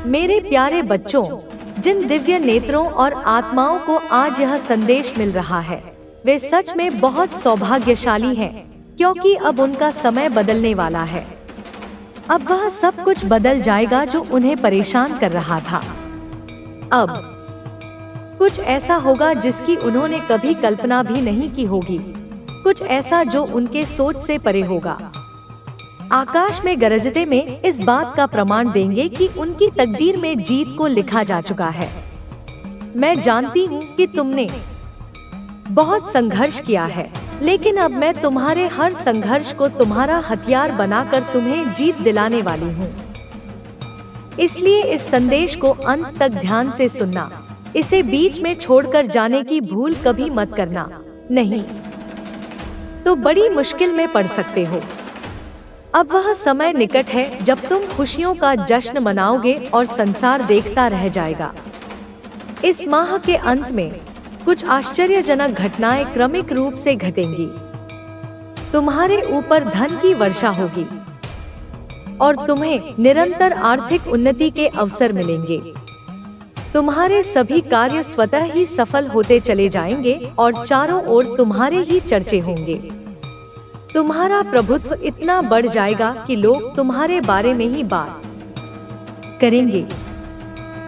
मेरे प्यारे बच्चों, जिन दिव्य नेत्रों और आत्माओं को आज यह संदेश मिल रहा है, वे सच में बहुत सौभाग्यशाली हैं, क्योंकि अब उनका समय बदलने वाला है। अब वह सब कुछ बदल जाएगा जो उन्हें परेशान कर रहा था। अब कुछ ऐसा होगा जिसकी उन्होंने कभी कल्पना भी नहीं की होगी, कुछ ऐसा जो उनके सोच से परे होगा। आकाश में गरजते में इस बात का प्रमाण देंगे कि उनकी तकदीर में जीत को लिखा जा चुका है। मैं जानती हूँ कि तुमने बहुत संघर्ष किया है, लेकिन अब मैं तुम्हारे हर संघर्ष को तुम्हारा हथियार बनाकर तुम्हें जीत दिलाने वाली हूँ। इसलिए इस संदेश को अंत तक ध्यान से सुनना, इसे बीच में छोड़कर जाने की भूल कभी मत करना, नहीं तो बड़ी मुश्किल में पड़ सकते हो। अब वह समय निकट है जब तुम खुशियों का जश्न मनाओगे और संसार देखता रह जाएगा। इस माह के अंत में कुछ आश्चर्यजनक घटनाएं क्रमिक रूप से घटेंगी। तुम्हारे ऊपर धन की वर्षा होगी और तुम्हें निरंतर आर्थिक उन्नति के अवसर मिलेंगे। तुम्हारे सभी कार्य स्वतः ही सफल होते चले जाएंगे और चारों ओर तुम्हारे ही चर्चे होंगे। तुम्हारा प्रभुत्व इतना बढ़ जाएगा कि लोग तुम्हारे बारे में ही बात करेंगे।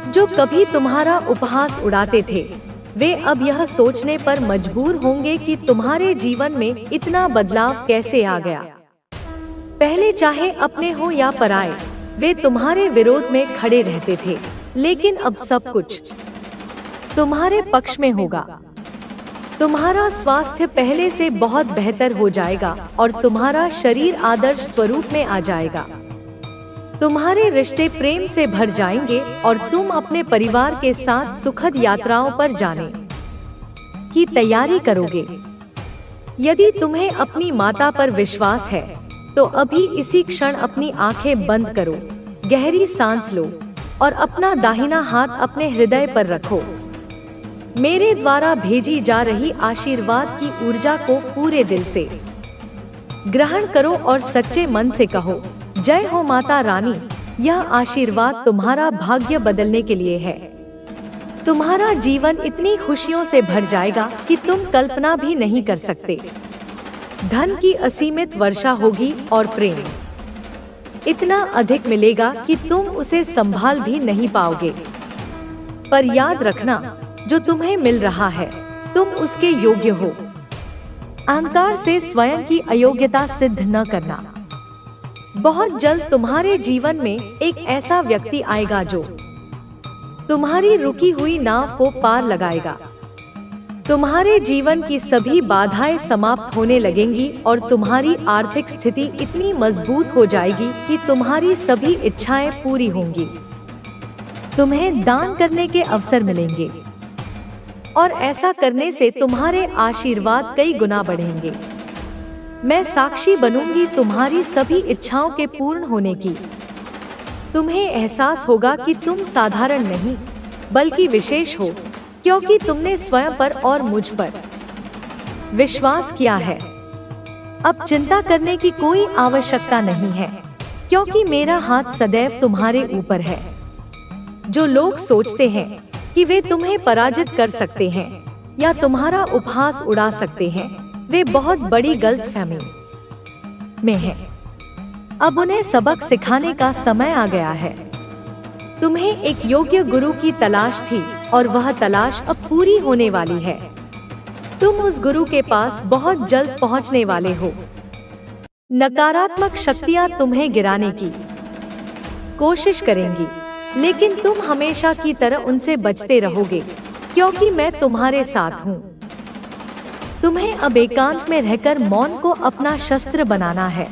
जो कभी तुम्हारा उपहास उड़ाते थे, वे अब यह सोचने पर मजबूर होंगे कि तुम्हारे जीवन में इतना बदलाव कैसे आ गया। पहले चाहे अपने हो या पराए, वे तुम्हारे विरोध में खड़े रहते थे, लेकिन अब सब कुछ तुम्हारे पक्ष में होगा। तुम्हारा स्वास्थ्य पहले से बहुत बेहतर हो जाएगा और तुम्हारा शरीर आदर्श स्वरूप में आ जाएगा। तुम्हारे रिश्ते प्रेम से भर जाएंगे और तुम अपने परिवार के साथ सुखद यात्राओं पर जाने की तैयारी करोगे। यदि तुम्हें अपनी माता पर विश्वास है, तो अभी इसी क्षण अपनी आंखें बंद करो, गहरी सांस लो और अपना दाहिना हाथ अपने हृदय पर रखो। मेरे द्वारा भेजी जा रही आशीर्वाद की ऊर्जा को पूरे दिल से ग्रहण करो और सच्चे मन से कहो, जय हो माता रानी। यह आशीर्वाद तुम्हारा भाग्य बदलने के लिए है। तुम्हारा जीवन इतनी खुशियों से भर जाएगा कि तुम कल्पना भी नहीं कर सकते। धन की असीमित वर्षा होगी और प्रेम इतना अधिक मिलेगा कि तुम उसे संभाल भी नहीं पाओगे। पर याद रखना, जो तुम्हें मिल रहा है, तुम उसके योग्य हो। अहंकार से स्वयं की अयोग्यता सिद्ध न करना। बहुत जल्द तुम्हारे जीवन में एक ऐसा व्यक्ति आएगा जो तुम्हारी रुकी हुई नाव को पार लगाएगा। तुम्हारे जीवन की सभी बाधाएं समाप्त होने लगेंगी और तुम्हारी आर्थिक स्थिति इतनी मजबूत हो जाएगी कि तुम्हारी सभी इच्छाएं पूरी होंगी। तुम्हें दान करने के अवसर मिलेंगे और ऐसा करने से तुम्हारे आशीर्वाद कई गुना बढ़ेंगे। मैं साक्षी बनूंगी तुम्हारी सभी इच्छाओं के पूर्ण होने की। तुम्हें एहसास होगा कि तुम साधारण नहीं, बल्कि विशेष हो, क्योंकि तुमने स्वयं पर और मुझ पर विश्वास किया है। अब चिंता करने की कोई आवश्यकता नहीं है, क्योंकि मेरा हाथ सदैव तुम्हारे ऊपर है। जो लोग सोचते हैं कि वे तुम्हें पराजित कर सकते हैं या तुम्हारा उपहास उड़ा सकते हैं, वे बहुत बड़ी गलतफहमी में हैं। अब उन्हें सबक सिखाने का समय आ गया है। तुम्हें एक योग्य गुरु की तलाश थी और वह तलाश अब पूरी होने वाली है। तुम उस गुरु के पास बहुत जल्द पहुंचने वाले हो। नकारात्मक शक्तियां तुम्हें गिराने की कोशिश करेंगी, लेकिन तुम हमेशा की तरह उनसे बचते रहोगे, क्योंकि मैं तुम्हारे साथ हूँ। तुम्हें अब एकांत में रहकर मौन को अपना शस्त्र बनाना है,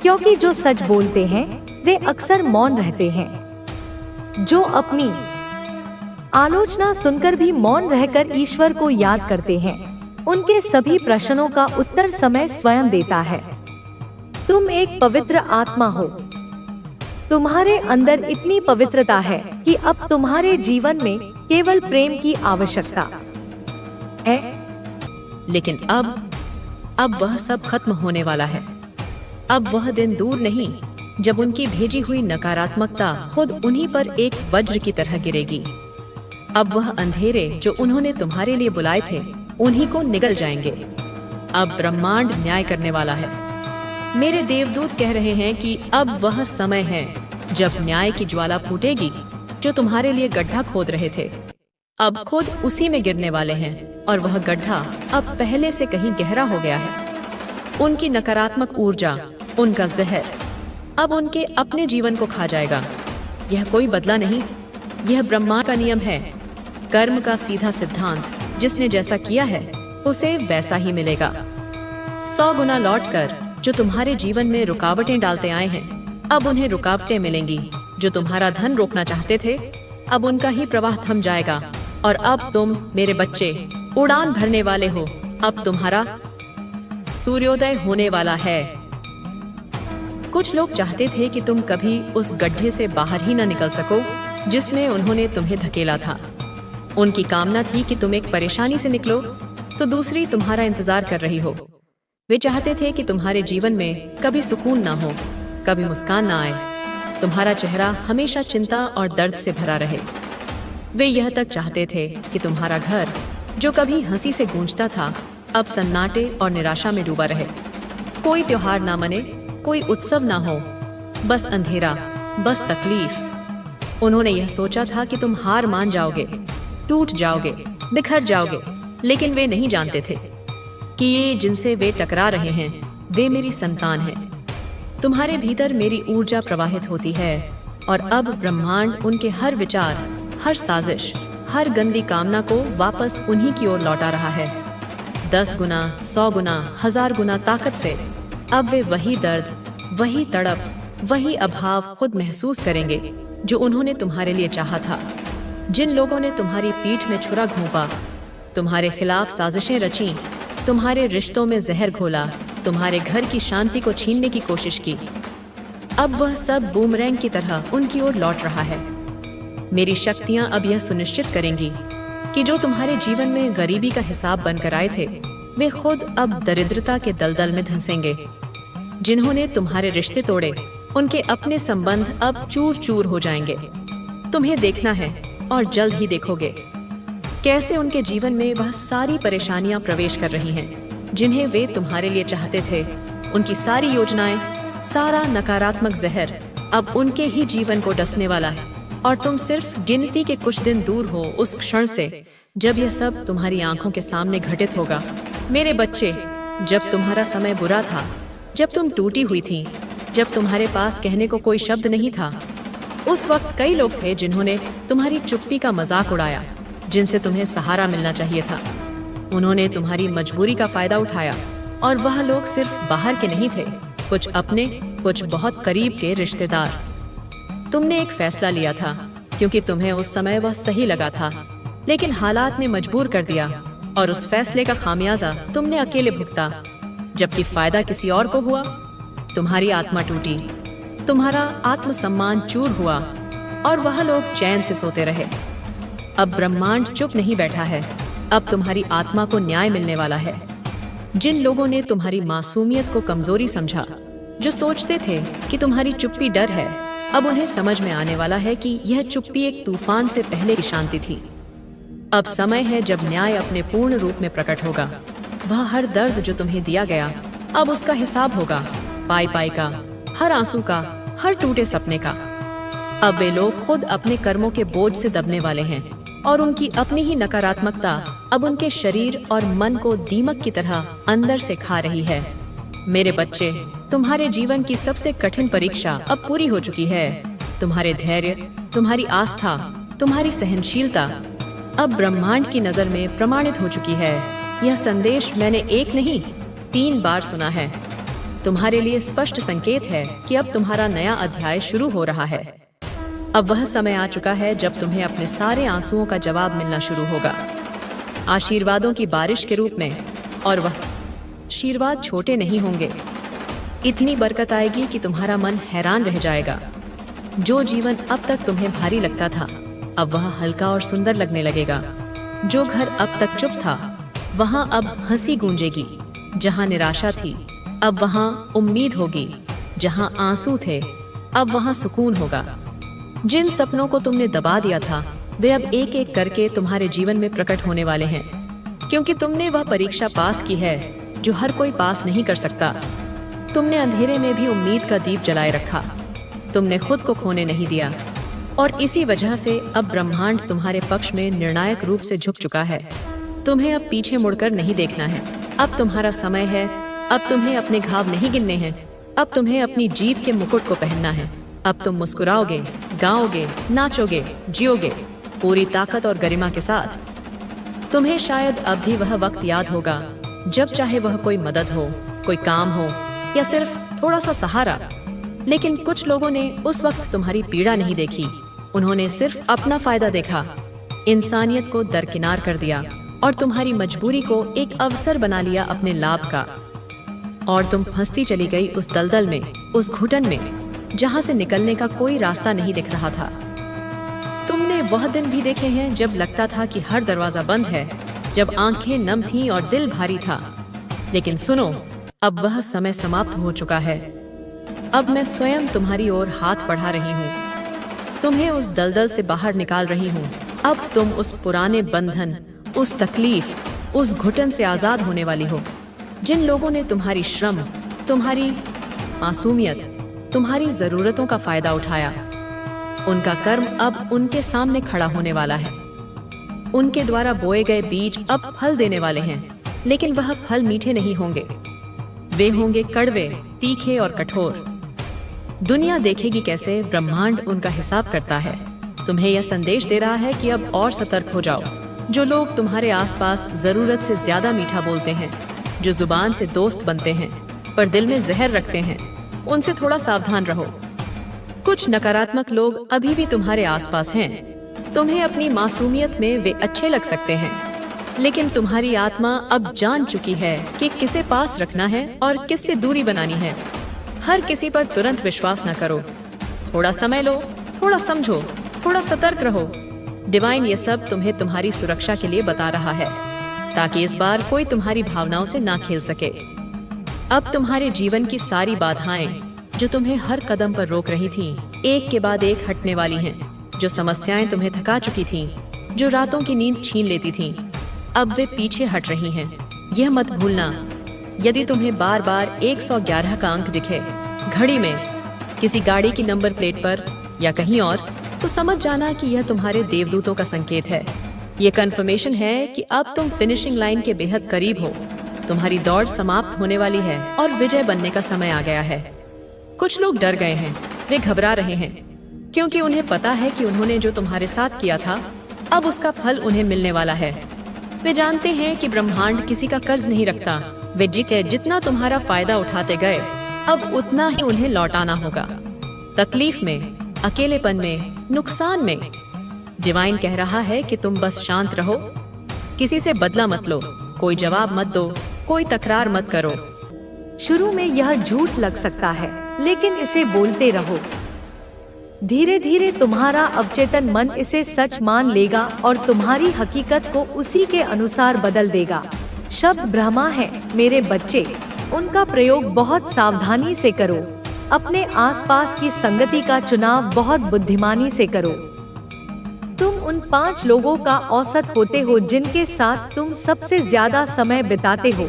क्योंकि जो सच बोलते हैं वे अक्सर मौन रहते हैं। जो अपनी आलोचना सुनकर भी मौन रहकर ईश्वर को याद करते हैं, उनके सभी प्रश्नों का उत्तर समय स्वयं देता है। तुम एक पवित्र आत्मा हो। तुम्हारे अंदर इतनी पवित्रता है कि अब तुम्हारे जीवन में केवल प्रेम की आवश्यकता है। लेकिन अब वह सब खत्म होने वाला है। अब वह दिन दूर नहीं जब उनकी भेजी हुई नकारात्मकता खुद उन्हीं पर एक वज्र की तरह गिरेगी। अब वह अंधेरे जो उन्होंने तुम्हारे लिए बुलाए थे उन्हीं को निगल जाएंगे। अब ब्रह्मांड न्याय करने वाला है। मेरे देवदूत कह रहे हैं कि अब वह समय है जब न्याय की ज्वाला फूटेगी। जो तुम्हारे लिए गड्ढा खोद रहे थे अब खुद उसी में गिरने वाले हैं, और वह गड्ढा अब पहले से कहीं गहरा हो गया है। उनकी नकारात्मक ऊर्जा, उनका जहर अब उनके अपने जीवन को खा जाएगा। यह कोई बदला नहीं, यह ब्रह्मांड का नियम है, कर्म का सीधा सिद्धांत। जिसने जैसा किया है उसे वैसा ही मिलेगा। 100 गुना लौटकर जो तुम्हारे जीवन में रुकावटें डालते आए हैं, अब उन्हें रुकावटें मिलेंगी। जो तुम्हारा धन रोकना चाहते थे अब उनका ही प्रवाह थम जाएगा। और अब तुम मेरे बच्चे उड़ान भरने वाले हो। अब तुम्हारा सूर्योदय होने वाला है। कुछ लोग चाहते थे कि तुम कभी उस गड्ढे से बाहर ही न निकल सको जिसमें उन्होंने तुम्हें धकेला था। उनकी कामना थी कि तुम एक परेशानी से निकलो तो दूसरी तुम्हारा इंतजार कर रही हो। वे चाहते थे कि तुम्हारे जीवन में कभी सुकून ना हो, कभी मुस्कान ना आए, तुम्हारा चेहरा हमेशा चिंता और दर्द से भरा रहे। वे यह तक चाहते थे कि तुम्हारा घर जो कभी हंसी से गूंजता था अब सन्नाटे और निराशा में डूबा रहे। कोई त्योहार ना मने, कोई उत्सव ना हो, बस अंधेरा, बस तकलीफ। उन्होंने यह सोचा था कि तुम हार मान जाओगे, टूट जाओगे, बिखर जाओगे, लेकिन वे नहीं जानते थे कि ये जिनसे वे टकरा रहे हैं वे मेरी संतान हैं। तुम्हारे भीतर मेरी ऊर्जा प्रवाहित होती है और अब ब्रह्मांड उनके हर विचार, हर साजिश, हर गंदी कामना को वापस उन्हीं की ओर लौटा रहा है। 10 गुना, 100 गुना, 1000 गुना ताकत से अब वे वही दर्द, वही तड़प, वही अभाव खुद महसूस करेंगे जो उन्होंने तुम्हारे लिए चाहा था। जिन लोगों ने तुम्हारी पीठ में छुरा घोंपा, तुम्हारे खिलाफ साजिशें रची, तुम्हारे रिश्तों में जहर घोला, तुम्हारे घर की शांति को छीनने की कोशिश की, अब वह सब बूमरैंग की तरह उनकी ओर लौट रहा है। मेरी शक्तियां अब यह सुनिश्चित करेंगी कि जो तुम्हारे जीवन में गरीबी का हिसाब बनकर आए थे वे खुद अब दरिद्रता के दलदल में धंसेंगे। जिन्होंने तुम्हारे रिश्ते तोड़े उनके अपने संबंध अब चूर चूर हो जाएंगे। तुम्हें देखना है और जल्द ही देखोगे कैसे उनके जीवन में वह सारी परेशानियां प्रवेश कर रही हैं जिन्हें वे तुम्हारे लिए चाहते थे। उनकी सारी योजनाएं, सारा नकारात्मक जहर अब उनके ही जीवन को डसने वाला है और तुम सिर्फ गिनती के कुछ दिन दूर हो उस क्षण से जब यह सब तुम्हारी आंखों के सामने घटित होगा। मेरे बच्चे, जब तुम्हारा समय बुरा था, जब तुम टूटी हुई थी, जब तुम्हारे पास कहने को कोई शब्द नहीं था, उस वक्त कई लोग थे जिन्होंने तुम्हारी चुप्पी का मजाक उड़ाया, जिनसे तुम्हें सहारा मिलना चाहिए था। उन्होंने तुम्हारी मजबूरी का फायदा उठाया और वह लोग सिर्फ बाहर के नहीं थे, कुछ अपने, कुछ बहुत करीब के रिश्तेदार। तुमने एक फैसला लिया था क्योंकि तुम्हें उस समय वह सही लगा था, लेकिन हालात ने मजबूर कर दिया और उस फैसले का खामियाजा तुमने अकेले भुगता। जबकि फायदा किसी और को हुआ, तुम्हारी आत्मा टूटी, तुम्हारा आत्मसम्मान चूर हुआ और वह लोग चैन से सोते रहे। अब ब्रह्मांड चुप नहीं बैठा है, अब तुम्हारी आत्मा को न्याय मिलने वाला है। जिन लोगों ने तुम्हारी मासूमियत को कमजोरी समझा, जो सोचते थे कि तुम्हारी चुप्पी डर है, अब उन्हें समझ में आने वाला है कि यह चुप्पी एक तूफान से पहले की शांति थी। अब समय है जब न्याय अपने पूर्ण रूप में प्रकट होगा। वह हर दर्द जो तुम्हें दिया गया अब उसका हिसाब होगा, पाई पाई का, हर आंसू का, हर टूटे सपने का। अब वे लोग खुद अपने कर्मों के बोझ से दबने वाले हैं और उनकी अपनी ही नकारात्मकता अब उनके शरीर और मन को दीमक की तरह अंदर से खा रही है। मेरे बच्चे, तुम्हारे जीवन की सबसे कठिन परीक्षा अब पूरी हो चुकी है। तुम्हारे धैर्य, तुम्हारी आस्था, तुम्हारी सहनशीलता अब ब्रह्मांड की नजर में प्रमाणित हो चुकी है। यह संदेश मैंने एक नहीं 3 बार सुना है। तुम्हारे लिए स्पष्ट संकेत है कि अब तुम्हारा नया अध्याय शुरू हो रहा है। अब वह समय आ चुका है जब तुम्हें अपने सारे आंसुओं का जवाब मिलना शुरू होगा, आशीर्वादों की बारिश के रूप में। और वह आशीर्वाद छोटे नहीं होंगे। इतनी बरकत आएगी कि तुम्हारा मन हैरान रह जाएगा। जो जीवन अब तक तुम्हें भारी लगता था अब वह हल्का और सुंदर लगने लगेगा। जो घर अब तक चुप था वहां अब हंसी गूंजेगी। जहां निराशा थी अब वहां उम्मीद होगी। जहां आंसू थे अब वहाँ सुकून होगा। जिन सपनों को तुमने दबा दिया था, वे अब एक एक करके तुम्हारे जीवन में प्रकट होने वाले हैं, क्योंकि तुमने वह परीक्षा पास की है जो हर कोई पास नहीं कर सकता। तुमने अंधेरे में भी उम्मीद का दीप जलाए रखा, तुमने खुद को खोने नहीं दिया, और इसी वजह से अब ब्रह्मांड तुम्हारे पक्ष में निर्णायक रूप से झुक चुका है। तुम्हें अब पीछे मुड़कर नहीं देखना है। अब तुम्हारा समय है। अब तुम्हें अपने घाव नहीं गिनने हैं। अब तुम्हें अपनी जीत के मुकुट को पहनना है। अब तुम मुस्कुराओगे, गाओगे, नाचोगे, जियोगे पूरी ताकत और गरिमा के साथ। तुम्हें शायद अब भी वह वक्त याद होगा जब चाहे वह कोई मदद हो, कोई काम हो, या सिर्फ थोड़ा सा सहारा। लेकिन कुछ लोगों ने उस वक्त तुम्हारी पीड़ा नहीं देखी, उन्होंने सिर्फ अपना फायदा देखा, इंसानियत को दरकिनार कर दिया और तुम्हारी मजबूरी को एक अवसर बना लिया अपने लाभ का। और तुम फंसती चली गई उस दलदल में, उस घुटन में, जहां से निकलने का कोई रास्ता नहीं दिख रहा था। तुमने वह दिन भी देखे हैं जब लगता था कि हर दरवाजा बंद है, जब आंखें नम थीं और दिल भारी था। लेकिन सुनो, अब वह समय समाप्त हो चुका है। अब मैं स्वयं तुम्हारी ओर हाथ बढ़ा रही हूँ, तुम्हें उस दलदल से बाहर निकाल रही हूँ। अब तुम उस पुराने बंधन, उस तकलीफ, उस घुटन से आजाद होने वाली हो। जिन लोगों ने तुम्हारी श्रम, तुम्हारी मासूमियत, तुम्हारी जरूरतों का फायदा उठाया, उनका कर्म अब उनके सामने खड़ा होने वाला है। उनके द्वारा बोए गए बीज अब फल देने वाले हैं, लेकिन वह फल मीठे नहीं होंगे, वे होंगे कड़वे, तीखे और कठोर। दुनिया देखेगी कैसे ब्रह्मांड उनका हिसाब करता है। तुम्हें यह संदेश दे रहा है कि अब और सतर्क हो जाओ। जो लोग तुम्हारे आसपास जरूरत से ज्यादा मीठा बोलते हैं, जो जुबान से दोस्त बनते हैं पर दिल में जहर रखते हैं, उनसे थोड़ा सावधान रहो। कुछ नकारात्मक लोग अभी भी तुम्हारे आसपास हैं। तुम्हें अपनी मासूमियत में वे अच्छे लग सकते हैं, लेकिन तुम्हारी आत्मा अब जान चुकी है कि किसे पास रखना है और किससे दूरी बनानी है। हर किसी पर तुरंत विश्वास न करो। थोड़ा समय लो, थोड़ा समझो, थोड़ा सतर्क रहो। डिवाइन ये सब तुम्हें तुम्हारी सुरक्षा के लिए बता रहा है, ताकि इस बार कोई तुम्हारी भावनाओं से ना खेल सके। अब तुम्हारे जीवन की सारी बाधाएं जो तुम्हें हर कदम पर रोक रही थीं, एक के बाद एक हटने वाली हैं। जो समस्याएं तुम्हें थका चुकी थीं, जो रातों की नींद छीन लेती थीं, अब वे पीछे हट रही हैं। यह मत भूलना, यदि तुम्हें बार बार 111 का अंक दिखे घड़ी में, किसी गाड़ी की नंबर प्लेट पर या कहीं और, तो समझ जाना कि यह तुम्हारे देवदूतों का संकेत है। ये कंफर्मेशन है कि अब तुम फिनिशिंग लाइन के बेहद करीब हो। तुम्हारी दौड़ समाप्त होने वाली है और विजय बनने का समय आ गया है। कुछ लोग डर गए हैं, वे घबरा रहे हैं, क्योंकि उन्हें पता है कि उन्होंने जो तुम्हारे साथ किया था, अब उसका फल उन्हें मिलने वाला है। वे जानते हैं कि ब्रह्मांड किसी का कर्ज नहीं रखता। वे जितना तुम्हारा फायदा उठाते गए, अब उतना ही उन्हें लौटाना होगा। तकलीफ में, अकेलेपन में, नुकसान में, डिवाइन कह रहा है कि तुम बस शांत रहो, किसी से बदला मत लो, कोई जवाब मत दो, कोई तकरार मत करो। शुरू में यह झूठ लग सकता है, लेकिन इसे बोलते रहो। धीरे धीरे तुम्हारा अवचेतन मन इसे सच मान लेगा और तुम्हारी हकीकत को उसी के अनुसार बदल देगा। शब्द ब्रह्मा है, मेरे बच्चे, उनका प्रयोग बहुत सावधानी से करो। अपने आसपास की संगति का चुनाव बहुत बुद्धिमानी से करो। तुम उन 5 लोगों का औसत होते हो जिनके साथ तुम सबसे ज्यादा समय बिताते हो।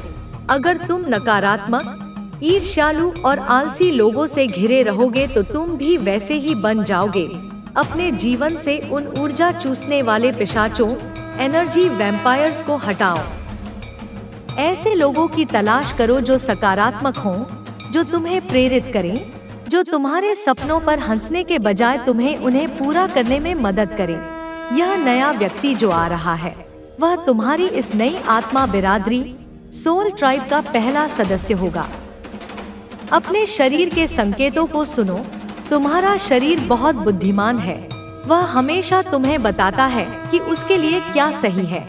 अगर तुम नकारात्मक, ईर्ष्यालु और आलसी लोगों से घिरे रहोगे तो तुम भी वैसे ही बन जाओगे। अपने जीवन से उन ऊर्जा चूसने वाले पिशाचों, एनर्जी वैम्पायर्स को हटाओ। ऐसे लोगों की तलाश करो जो सकारात्मक हों, जो तुम्हें प्रेरित करें, जो तुम्हारे सपनों पर हंसने के बजाय तुम्हें उन्हें पूरा करने में मदद करें। यह नया व्यक्ति जो आ रहा है, वह तुम्हारी इस नई आत्मा बिरादरी, सोल ट्राइब का पहला सदस्य होगा। अपने शरीर के संकेतों को सुनो। तुम्हारा शरीर बहुत बुद्धिमान है। वह हमेशा तुम्हें बताता है कि उसके लिए क्या सही है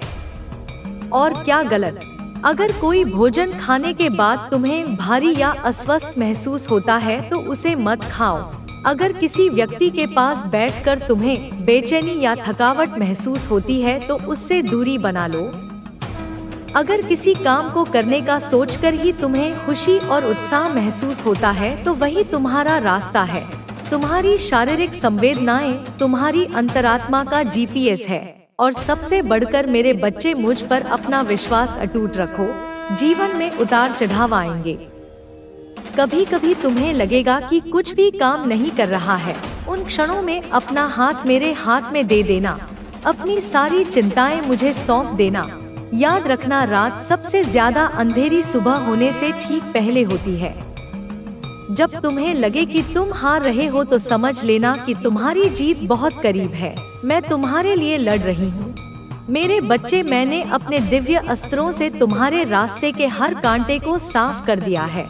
और क्या गलत। अगर कोई भोजन खाने के बाद तुम्हें भारी या अस्वस्थ महसूस होता है तो उसे मत खाओ। अगर किसी व्यक्ति के पास बैठकर तुम्हें बेचैनी या थकावट महसूस होती है तो उससे दूरी बना लो। अगर किसी काम को करने का सोचकर ही तुम्हें खुशी और उत्साह महसूस होता है तो वही तुम्हारा रास्ता है। तुम्हारी शारीरिक संवेदनाएं तुम्हारी अंतरात्मा का जीपीएस है। और सबसे बढ़कर मेरे बच्चे, मुझ पर अपना विश्वास अटूट रखो। जीवन में उतार चढ़ाव आएंगे। कभी कभी तुम्हें लगेगा कि कुछ भी काम नहीं कर रहा है। उन क्षणों में अपना हाथ मेरे हाथ में दे देना, अपनी सारी चिंताएं मुझे सौंप देना। याद रखना, रात सबसे ज्यादा अंधेरी सुबह होने से ठीक पहले होती है। जब तुम्हें लगे कि तुम हार रहे हो तो समझ लेना कि तुम्हारी जीत बहुत करीब है। मैं तुम्हारे लिए लड़ रही हूँ मेरे बच्चे। मैंने अपने दिव्य अस्त्रों से तुम्हारे रास्ते के हर कांटे को साफ कर दिया है।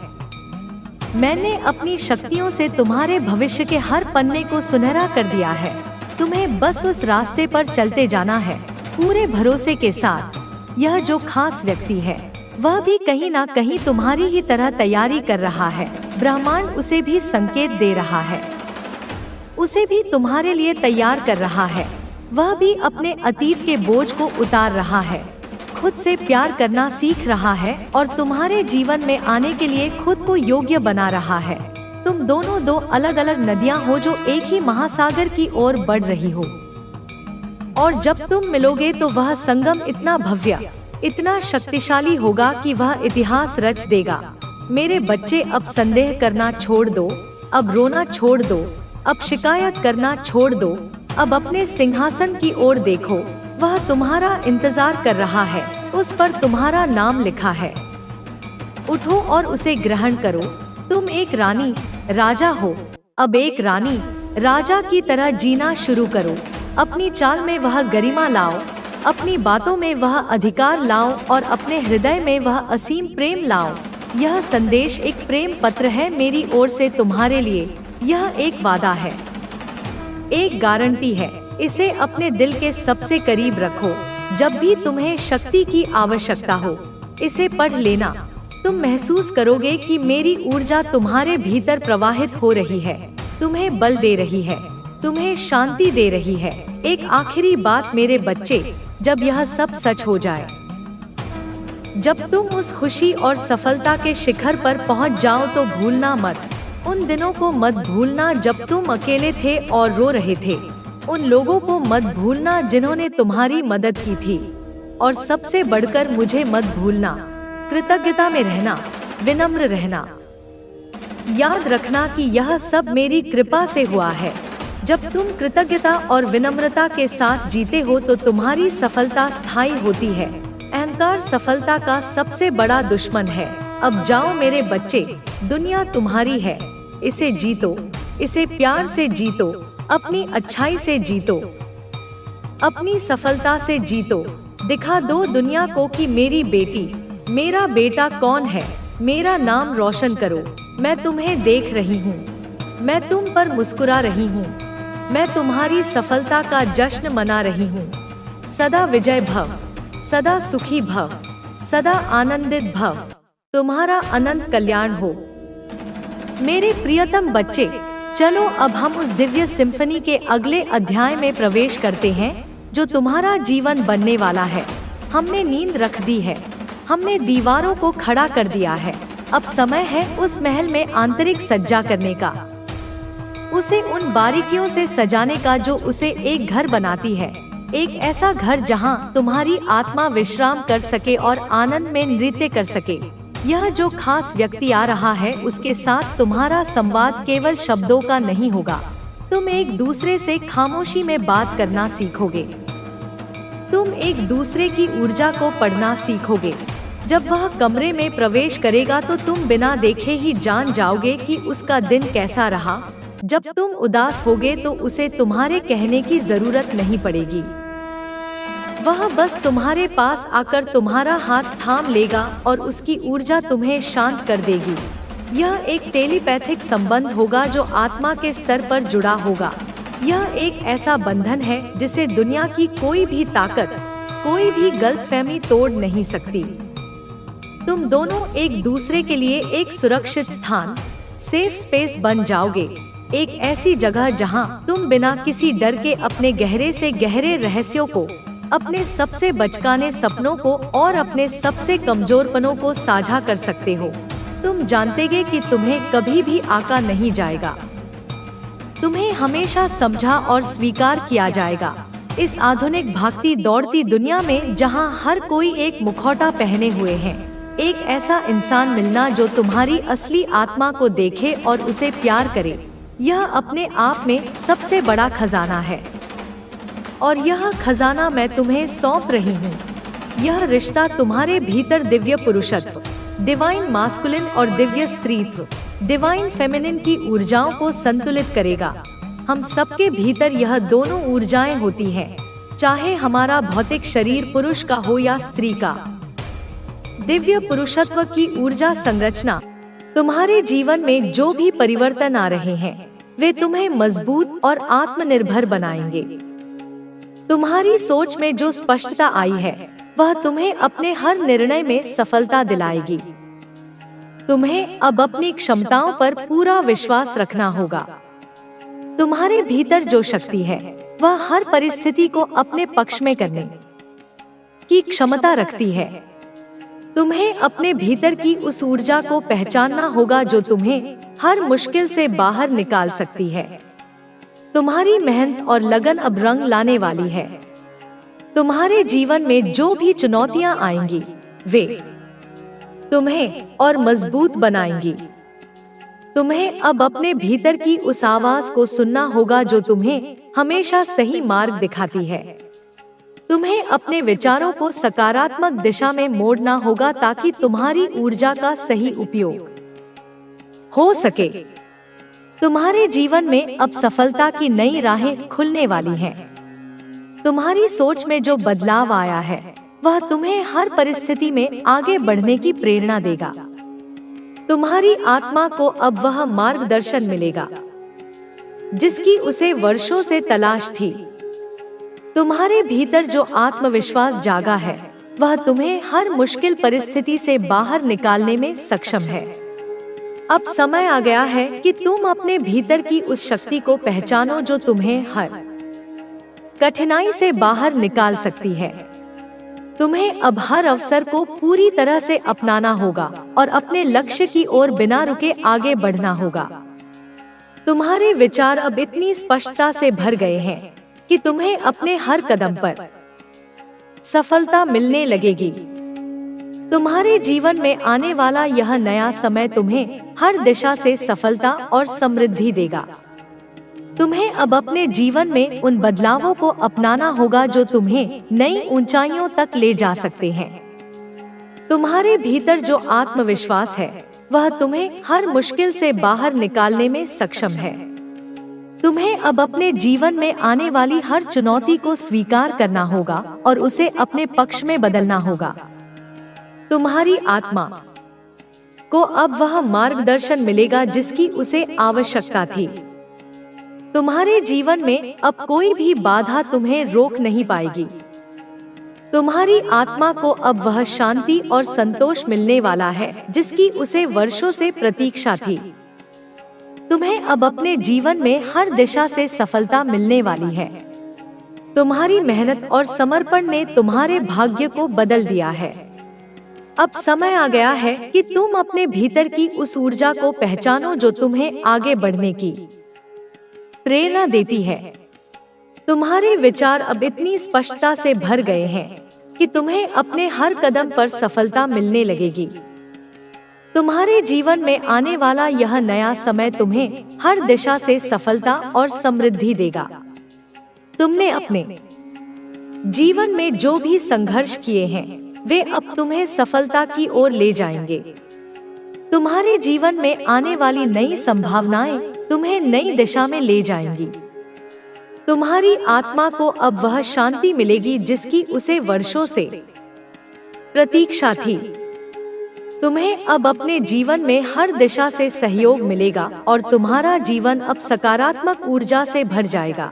मैंने अपनी शक्तियों से तुम्हारे भविष्य के हर पन्ने को सुनहरा कर दिया है। तुम्हें बस उस रास्ते पर चलते जाना है, पूरे भरोसे के साथ। यह जो खास व्यक्ति है वह भी कहीं ना कहीं तुम्हारी ही तरह तैयारी कर रहा है। ब्रह्मांड उसे भी संकेत दे रहा है, उसे भी तुम्हारे लिए तैयार कर रहा है। वह भी अपने अतीत के बोझ को उतार रहा है, खुद से प्यार करना सीख रहा है और तुम्हारे जीवन में आने के लिए खुद को योग्य बना रहा है। तुम दोनों दो अलग अलग नदियां हो जो एक ही महासागर की ओर बढ़ रही हो। और जब तुम मिलोगे तो वह संगम इतना भव्य, इतना शक्तिशाली होगा कि वह इतिहास रच देगा। मेरे बच्चे, अब संदेह करना छोड़ दो, अब रोना छोड़ दो, अब शिकायत करना छोड़ दो। अब अपने सिंहासन की ओर देखो, वह तुम्हारा इंतजार कर रहा है, उस पर तुम्हारा नाम लिखा है। उठो और उसे ग्रहण करो। तुम एक रानी, राजा हो। अब एक रानी, राजा की तरह जीना शुरू करो। अपनी चाल में वह गरिमा लाओ, अपनी बातों में वह अधिकार लाओ और अपने हृदय में वह असीम प्रेम लाओ। यह संदेश एक प्रेम पत्र है मेरी ओर से तुम्हारे लिए। यह एक वादा है, एक गारंटी है। इसे अपने दिल के सबसे करीब रखो। जब भी तुम्हें शक्ति की आवश्यकता हो, इसे पढ़ लेना। तुम महसूस करोगे कि मेरी ऊर्जा तुम्हारे भीतर प्रवाहित हो रही है, तुम्हें बल दे रही है, तुम्हें शांति दे रही है। एक आखिरी बात मेरे बच्चे, जब यह सब सच हो जाए, जब तुम उस खुशी और सफलता के शिखर पर पहुंच जाओ तो भूलना मत, उन दिनों को मत भूलना जब तुम अकेले थे और रो रहे थे। उन लोगों को मत भूलना जिन्होंने तुम्हारी मदद की थी। और सबसे बढ़कर मुझे मत भूलना। कृतज्ञता में रहना, विनम्र रहना। याद रखना कि यह सब मेरी कृपा से हुआ है। जब तुम कृतज्ञता और विनम्रता के साथ जीते हो तो तुम्हारी सफलता स्थायी होती है। अहंकार सफलता का सबसे बड़ा दुश्मन है। अब जाओ मेरे बच्चे, दुनिया तुम्हारी है, इसे जीतो, इसे प्यार से जीतो, अपनी अच्छाई से जीतो, अपनी सफलता से जीतो। दिखा दो दुनिया को कि मेरी बेटी, मेरा बेटा कौन है। मेरा नाम रोशन करो। मैं तुम्हें देख रही हूँ, मैं तुम पर मुस्कुरा रही हूँ, मैं तुम्हारी सफलता का जश्न मना रही हूँ। सदा विजय भव, सदा सुखी भव, सदा आनंदित भव। तुम्हारा अनंत कल्याण हो। मेरे प्रियतम बच्चे, चलो अब हम उस दिव्य सिम्फनी के अगले अध्याय में प्रवेश करते हैं जो तुम्हारा जीवन बनने वाला है। हमने नींद रख दी है, हमने दीवारों को खड़ा कर दिया है। अब समय है उस महल में आंतरिक सज्जा करने का, उसे उन बारीकियों से सजाने का जो उसे एक घर बनाती है। एक ऐसा घर जहां तुम्हारी आत्मा विश्राम कर सके और आनंद में नृत्य कर सके। यह जो खास व्यक्ति आ रहा है उसके साथ तुम्हारा संवाद केवल शब्दों का नहीं होगा। तुम एक दूसरे से खामोशी में बात करना सीखोगे। तुम एक दूसरे की ऊर्जा को पढ़ना सीखोगे। जब वह कमरे में प्रवेश करेगा तो तुम बिना देखे ही जान जाओगे कि उसका दिन कैसा रहा। जब तुम उदास होगे तो उसे तुम्हारे कहने की जरूरत नहीं पड़ेगी। वह बस तुम्हारे पास आकर तुम्हारा हाथ थाम लेगा और उसकी ऊर्जा तुम्हें शांत कर देगी। यह एक टेलीपैथिक संबंध होगा जो आत्मा के स्तर पर जुड़ा होगा। यह एक ऐसा बंधन है जिसे दुनिया की कोई भी ताकत, कोई भी गलतफहमी तोड़ नहीं सकती। तुम दोनों एक दूसरे के लिए एक सुरक्षित स्थान, सेफ स्पेस बन जाओगे। एक ऐसी जगह जहां तुम बिना किसी डर के अपने गहरे से गहरे रहस्यों को, अपने सबसे बचकाने सपनों को और अपने सबसे कमजोर पनों को साझा कर सकते हो। तुम जानतेगे कि तुम्हें कभी भी आका नहीं जाएगा। तुम्हें हमेशा समझा और स्वीकार किया जाएगा। इस आधुनिक भागती दौड़ती दुनिया में जहां हर कोई एक मुखौटा पहने हुए है, एक ऐसा इंसान मिलना जो तुम्हारी असली आत्मा को देखे और उसे प्यार करे, यह अपने आप में सबसे बड़ा खजाना है। और यह खजाना मैं तुम्हें सौंप रही हूँ। यह रिश्ता तुम्हारे भीतर दिव्य पुरुषत्व, डिवाइन मास्कुलिन और दिव्य स्त्रीत्व, डिवाइन फेमिनिन की ऊर्जाओं को संतुलित करेगा। हम सबके भीतर यह दोनों ऊर्जाएं होती हैं, चाहे हमारा भौतिक शरीर पुरुष का हो या स्त्री का। दिव्य पुरुषत्व की ऊर्जा संरचना, तुम्हारे जीवन में जो भी परिवर्तन आ रहे हैं वे तुम्हें मजबूत और आत्मनिर्भर बनाएंगे। तुम्हारी सोच में जो स्पष्टता आई है वह तुम्हें अपने हर निर्णय में सफलता दिलाएगी। तुम्हें अब अपनी क्षमताओं पर पूरा विश्वास रखना होगा। तुम्हारे भीतर जो शक्ति है वह हर परिस्थिति को अपने पक्ष में करने की क्षमता रखती है। तुम्हें अपने भीतर की उस ऊर्जा को पहचानना होगा जो तुम्हें हर मुश्किल से बाहर निकाल सकती है। तुम्हारी मेहनत और लगन अब रंग लाने वाली है। तुम्हारे जीवन में जो भी चुनौतियां आएंगी वे तुम्हें और मजबूत बनाएंगी। तुम्हें अब अपने भीतर की उस आवाज को सुनना होगा जो तुम्हें हमेशा सही मार्ग दिखाती है। तुम्हें अपने विचारों को सकारात्मक दिशा में मोड़ना होगा ताकि तुम्हारी ऊर्जा का सही उपयोग हो सके। तुम्हारे जीवन में अब सफलता की नई राहें खुलने वाली हैं। तुम्हारी सोच में जो बदलाव आया है वह तुम्हें हर परिस्थिति में आगे बढ़ने की प्रेरणा देगा। तुम्हारी आत्मा को अब वह मार्गदर्शन मिलेगा जिसकी उसे वर्षों से तलाश थी। तुम्हारे भीतर जो आत्मविश्वास जागा है वह तुम्हें हर मुश्किल परिस्थिति से बाहर निकालने में सक्षम है। अब समय आ गया है कि तुम अपने भीतर की उस शक्ति को पहचानो जो तुम्हें हर कठिनाई से बाहर निकाल सकती है। तुम्हें अब हर अवसर को पूरी तरह से अपनाना होगा और अपने लक्ष्य की ओर बिना रुके आगे बढ़ना होगा। तुम्हारे विचार अब इतनी स्पष्टता से भर गए हैं कि तुम्हें अपने हर कदम पर सफलता मिलने लगेगी। तुम्हारे जीवन में आने वाला यह नया समय तुम्हें हर दिशा से सफलता और समृद्धि देगा। तुम्हें अब अपने जीवन में उन बदलावों को अपनाना होगा जो तुम्हें नई ऊंचाइयों तक ले जा सकते हैं। तुम्हारे भीतर जो आत्मविश्वास है वह तुम्हें हर मुश्किल से बाहर निकालने में सक्षम है। तुम्हें अब अपने जीवन में आने वाली हर चुनौती को स्वीकार करना होगा और उसे अपने पक्ष में बदलना होगा। तुम्हारी आत्मा को अब वह मार्गदर्शन मिलेगा जिसकी उसे आवश्यकता थी। तुम्हारे जीवन में अब कोई भी बाधा तुम्हें रोक नहीं पाएगी। तुम्हारी आत्मा को अब वह शांति और संतोष मिलने वाला है जिसकी उसे वर्षों से प्रतीक्षा थी। तुम्हें अब अपने जीवन में हर दिशा से सफलता मिलने वाली है। तुम्हारी मेहनत और समर्पण ने तुम्हारे भाग्य को बदल दिया है। अब समय आ गया है कि तुम अपने भीतर की उस ऊर्जा को पहचानो जो तुम्हें आगे बढ़ने की प्रेरणा देती है। तुम्हारे विचार अब इतनी स्पष्टता से भर गए हैं कि तुम्हें अपने हर कदम पर सफलता मिलने लगेगी। तुम्हारे जीवन में आने वाला यह नया समय तुम्हें हर दिशा से सफलता और समृद्धि देगा। तुमने अपने जीवन में जो भी संघर्ष किए हैं वे अब तुम्हें सफलता की ओर ले जाएंगे। तुम्हारे जीवन में आने वाली नई संभावनाएं तुम्हें नई दिशा में ले जाएंगी। तुम्हारी आत्मा को अब वह शांति मिलेगी जिसकी उसे वर्षों से प्रतीक्षा थी। तुम्हें अब अपने जीवन में हर दिशा से सहयोग मिलेगा और तुम्हारा जीवन अब सकारात्मक ऊर्जा से भर जाएगा।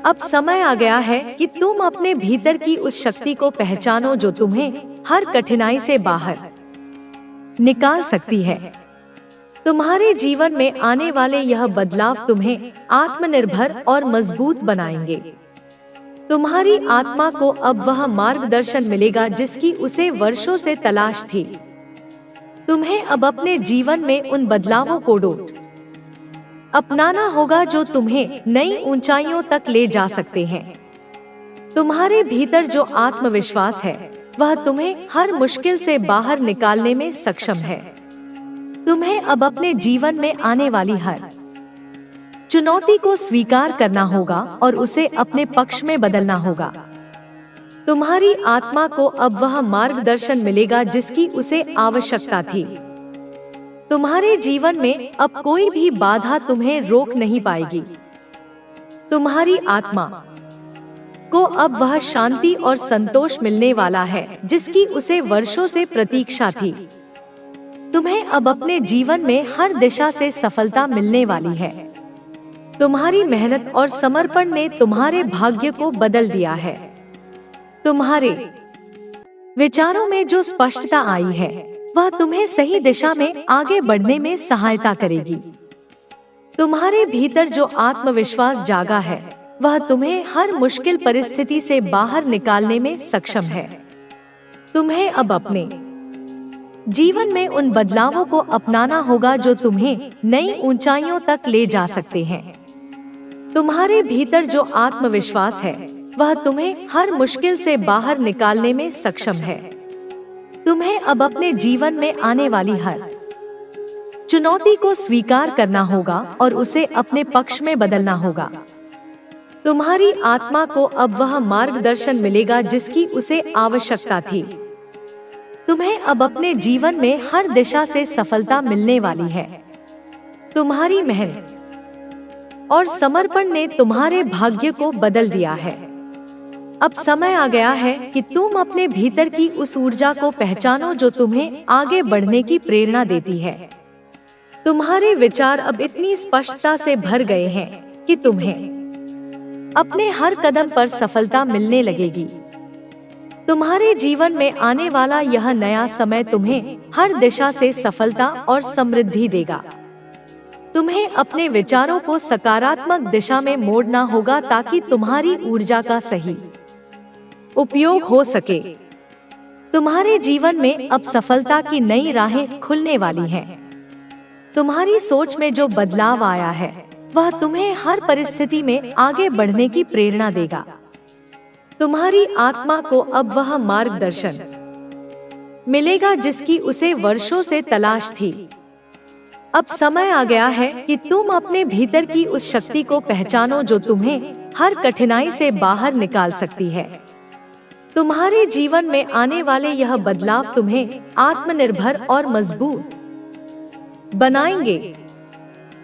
अब समय आ गया है कि तुम अपने भीतर की उस शक्ति को पहचानो जो तुम्हें हर कठिनाई से बाहर निकाल सकती है। तुम्हारे जीवन में आने वाले यह बदलाव तुम्हें आत्मनिर्भर और मजबूत बनाएंगे। तुम्हारी आत्मा को अब वह मार्गदर्शन मिलेगा जिसकी उसे वर्षों से तलाश थी। तुम्हें अब अपने जीवन में उन बदलावों को अपनाना होगा जो तुम्हें नई ऊंचाइयों तक ले जा सकते हैं। तुम्हारे भीतर जो आत्मविश्वास है वह तुम्हें हर मुश्किल से बाहर निकालने में सक्षम है। तुम्हें अब अपने जीवन में आने वाली हर चुनौती को स्वीकार करना होगा और उसे अपने पक्ष में बदलना होगा। तुम्हारी आत्मा को अब वह मार्गदर्शन मिलेगा जिसकी उसे आवश्यकता थी। तुम्हारे जीवन में अब कोई भी बाधा तुम्हें रोक नहीं पाएगी। तुम्हारी आत्मा को अब वह शांति और संतोष मिलने वाला है जिसकी उसे वर्षों से प्रतीक्षा थी। तुम्हें अब अपने जीवन में हर दिशा से सफलता मिलने वाली है। तुम्हारी मेहनत और समर्पण ने तुम्हारे भाग्य को बदल दिया है। तुम्हारे विचारों में जो स्पष्टता आई है वह तुम्हें सही दिशा में आगे बढ़ने में सहायता करेगी। तुम्हारे भीतर जो आत्मविश्वास जागा है वह तुम्हें हर मुश्किल परिस्थिति से बाहर निकालने में सक्षम है। तुम्हें अब अपने जीवन में उन बदलावों को अपनाना होगा जो तुम्हें नई ऊंचाइयों तक ले जा सकते हैं। तुम्हारे भीतर जो आत्मविश्वास है वह तुम्हें हर मुश्किल से बाहर निकालने में सक्षम है। तुम्हें अब अपने जीवन में आने वाली हर चुनौती को स्वीकार करना होगा और उसे अपने पक्ष में बदलना होगा। तुम्हारी आत्मा को अब वह मार्गदर्शन मिलेगा जिसकी उसे आवश्यकता थी। तुम्हें अब अपने जीवन में हर दिशा से सफलता मिलने वाली है। तुम्हारी मेहनत और समर्पण ने तुम्हारे भाग्य को बदल दिया है। अब समय आ गया है कि तुम अपने भीतर की उस ऊर्जा को पहचानो जो तुम्हें आगे बढ़ने की प्रेरणा देती है। तुम्हारे विचार अब इतनी स्पष्टता से भर गए हैं कि तुम्हें अपने हर कदम पर सफलता मिलने लगेगी। तुम्हारे जीवन में आने वाला यह नया समय तुम्हें हर दिशा से सफलता और समृद्धि देगा। तुम्हें अपने विचारों को सकारात्मक दिशा में मोड़ना होगा ताकि तुम्हारी ऊर्जा का सही उपयोग हो सके। तुम्हारे जीवन में अब सफलता की नई राहें खुलने वाली हैं। तुम्हारी सोच में जो बदलाव आया है वह तुम्हें हर परिस्थिति में आगे बढ़ने की प्रेरणा देगा। तुम्हारी आत्मा को अब वह मार्गदर्शन मिलेगा जिसकी उसे वर्षों से तलाश थी। अब समय आ गया है कि तुम अपने भीतर की उस शक्ति को पहचानो जो तुम्हें हर कठिनाई से बाहर निकाल सकती है। तुम्हारे जीवन में आने वाले यह बदलाव तुम्हें आत्मनिर्भर और मजबूत बनाएंगे।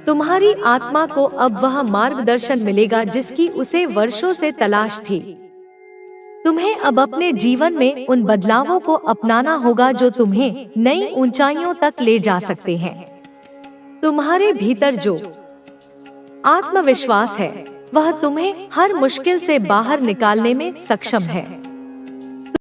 तुम्हारी आत्मा को अब वह मार्गदर्शन मिलेगा जिसकी उसे वर्षों से तलाश थी। तुम्हें अब अपने जीवन में उन बदलावों को अपनाना होगा जो तुम्हें नई ऊंचाइयों तक ले जा सकते हैं। तुम्हारे भीतर जो आत्मविश्वास है वह तुम्हें हर मुश्किल से बाहर निकालने में सक्षम है।